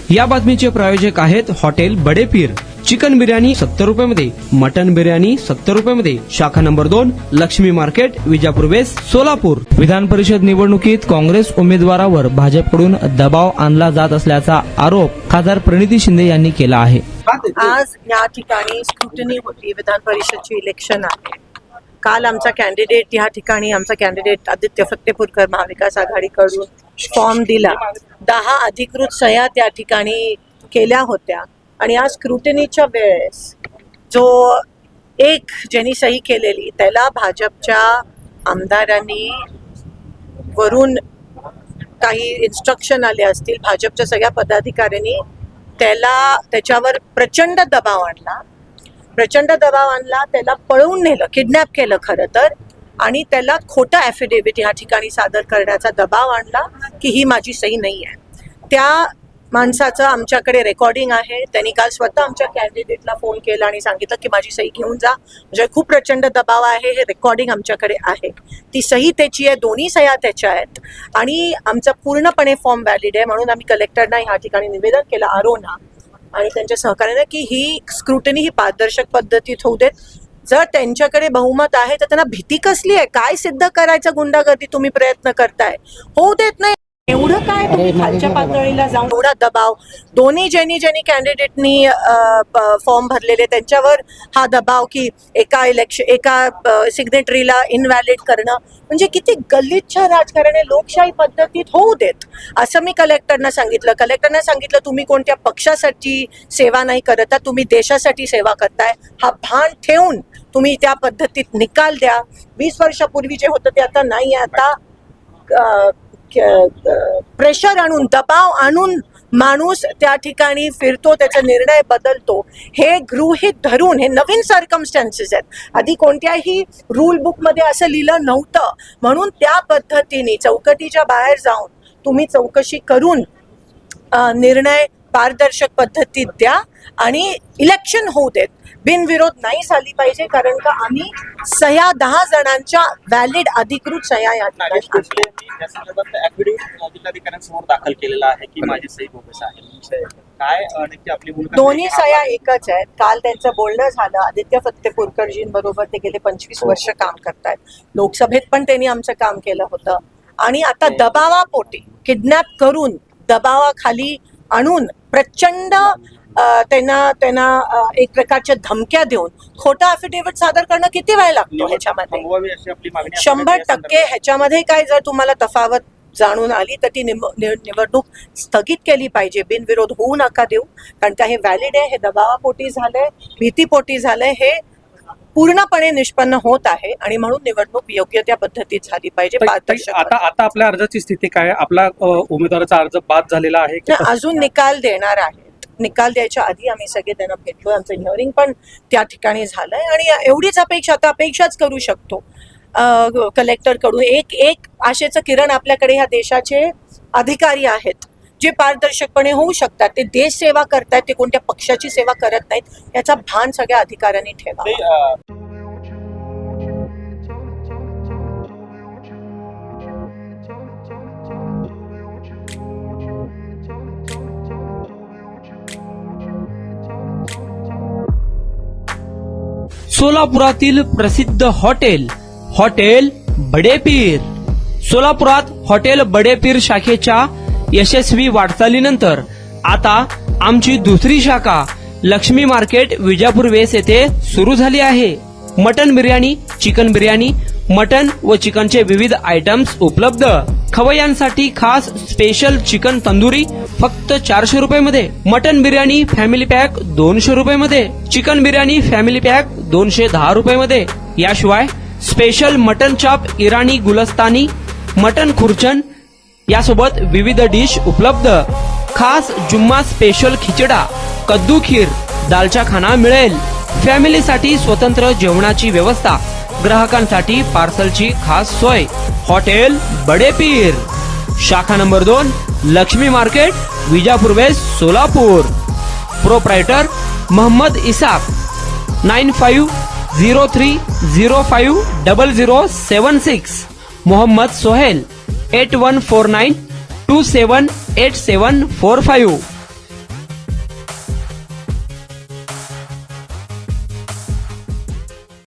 या बातमीचे प्रायोजक आहेत हॉटेल बडे पीर। चिकन बिर्याणी 70 रुपयामध्ये, मटन बिर्याणी 70 रुपयामध्ये। शाखा number 2, Laxmi market, Vijapur west, Solapur. विधान परिषद निवडणुकीत काँग्रेस उमेदवारावर भाजपकडून दबाव आणला जात असल्याचा आरोप खासदार प्रणिती शिंदे यांनी केला आहे। आज या ठिकाणी स्क्रुटनी होती, विधान परिषदची इलेक्शन आहे। काल आमचा कॅन्डिडेट या ठिकाणी आदित्य फत्तेपूरकर महाविकास आघाडीकडून फॉर्म दिला। 10 अधिकृत सह्या त्या ठिकाणी केल्या होत्या आणि आज स्क्रुटनीच्या वेळेस जो एक ज्यांनी सही केलेली त्याला भाजपच्या आमदारांनी वरून काही इन्स्ट्रक्शन आले असतील, भाजपच्या सगळ्या पदाधिकाऱ्यांनी त्याच्यावर प्रचंड दबाव आणला, त्याला पळवून नेलं, किडनॅप केलं खरं तर, आणि त्याला खोटा ॲफिडेव्हिट या ठिकाणी सादर करण्याचा दबाव आणला की ही माझी सही नाही आहे। त्या माणसाचं आमच्याकडे रेकॉर्डिंग आहे। त्यांनी काल स्वतः आमच्या कॅन्डिडेटला फोन केला आणि सांगितलं की माझी सही घेऊन जा, म्हणजे खूप प्रचंड दबाव आहे। हे रेकॉर्डिंग आमच्याकडे आहे, ती सही त्याची आहे, दोन्ही सह्या त्याच्या आहेत आणि आमचा पूर्णपणे फॉर्म व्हॅलिड आहे। म्हणून आम्ही कलेक्टरना या ठिकाणी निवेदन केलं, आरोना आणि त्यांच्या सहकार्याने, की ही स्क्रुटनी ही पारदर्शक पद्धतीत होऊ देत। जर त्यांच्याकडे बहुमत आहे तर त्यांना भीती कसली आहे? काय सिद्ध करायचं गुंडागर्दी तुम्ही प्रयत्न करताय? होऊ देत नाही। एवढं काय तुम्ही खालच्या पातळीला जाऊन एवढा दबाव, दोन्ही ज्यांनी कॅन्डिडेटनी फॉर्म भरलेले त्यांच्यावर हा दबाव की एका सिग्नेटरीला इनव्हॅलिड करणं, म्हणजे किती गलिच्छ राजकारण आहे। लोकशाही पद्धतीत होऊ देत असं मी कलेक्टरना सांगितलं तुम्ही कोणत्या पक्षासाठी सेवा नाही करत, तुम्ही देशासाठी सेवा करताय। हा भान ठेवून तुम्ही त्या पद्धतीत निकाल द्या। 20 वर्षापूर्वी जे होतं ते आता नाही, आता प्रेशर आणून, दबाव आणून माणूस त्या ठिकाणी फिरतो, त्याचा निर्णय बदलतो, हे गृहीत धरून हे नवीन सर्कमस्टन्सेस आहेत। आधी कोणत्याही रूल बुक मध्ये असं लिहिलं नव्हतं, म्हणून त्या पद्धतीने चौकटीच्या बाहेर जाऊन तुम्ही चौकशी करून निर्णय पारदर्शक पद्धतीत द्या आणि इलेक्शन होऊ देत। बिनविरोध नाही झाली पाहिजे, कारण का आम्ही सह्या 10 जणांच्या व्हॅलिड अधिकृत सह्या या अधिकाऱ्यांसमोर दाखल केलेला आहे की माझी सही बोगस आहे। काय नक्की आपली भूमिका? दोन्ही सह्या एकच आहेत। काल त्यांचं बोलणं झालं, आदित्य फत्तेपूरकरजींबरोबर ते गेले 25 वर्ष काम करतायत। लोकसभेत पण त्यांनी आमचं काम केलं होतं आणि आता दबावापोटी किडनॅप करून दबावाखाली आणून प्रचंड त्यांना एक प्रकारच्या धमक्या देऊन खोटा अफिडेव्हिट सादर करणं किती वेळ लागतो ह्याच्यामध्ये? 100% ह्याच्यामध्ये काय जर तुम्हाला तफावत जाणून आली तर ती निवडणूक स्थगित केली पाहिजे, बिनविरोध होऊ नका देऊ, कारण का हे व्हॅलिड आहे, हे दबावापोटी झालंय, भीतीपोटी झालंय, हे पूर्णपणे निष्पन्न होत आहे आणि म्हणून निवडणूक योग्य त्या पद्धतीत झाली पाहिजे। आता आपल्या अर्जाची स्थिती काय? आपला उमेदवाराचा अर्ज बाद झालेला आहे की अजून निकाल देणार आहेत? निकाल द्यायच्या आधी आम्ही सगळे त्यांना भेटलो, आमचं हिअरिंग पण त्या ठिकाणी झालंय आणि एवढीच अपेक्षाच करू शकतो कलेक्टर कडून। एक आशेचं किरण आपल्याकडे ह्या देशाचे अधिकारी आहेत जे पारदर्शकपणे होऊ शकतात, ते देश सेवा करतात, ते कोणत्या पक्षाची सेवा करत नाहीत, याचा भान सगळ्या अधिकाऱ्यांनी ठेवा। सोलापुरातील प्रसिद्ध हॉटेल बडे पीर। सोलापुरात हॉटेल बडे पीर शाखेच्या यशस्वी वाटचालीनंतर आता आमची दुसरी शाखा लक्ष्मी मार्केट, विजापूर वेस्ट येथे सुरू झाली आहे। Mutton biryani, chicken biryani, mutton व चिकनचे विविध आयटम्स उपलब्ध। खवय्यांसाठी खास स्पेशल चिकन तंदुरी फक्त 400 रुपयामध्ये, मटन बिर्याणी फॅमिली पॅक 200 रुपयामध्ये, चिकन बिर्याणी फॅमिली पॅक 210 रुपयामध्ये। याशिवाय स्पेशल मटन चाप, इराणी गुलस्तानी, मटन खुर्चन यासोबत विविध डिश उपलब्ध। खास जुम्मा स्पेशल खिचडा, कद्दू खीर, दालचा खाना मिळेल। फॅमिलीसाठी स्वतंत्र जेवणाची व्यवस्था, ग्राहकांसाठी पार्सलची खास सोय। हॉटेल बडे पीर, शाखा number 2, Laxmi market, Vijapur west, Solapur. Proprietor Mohammed Isaq, 9503050076। Mohammed Sohel, 8149278745।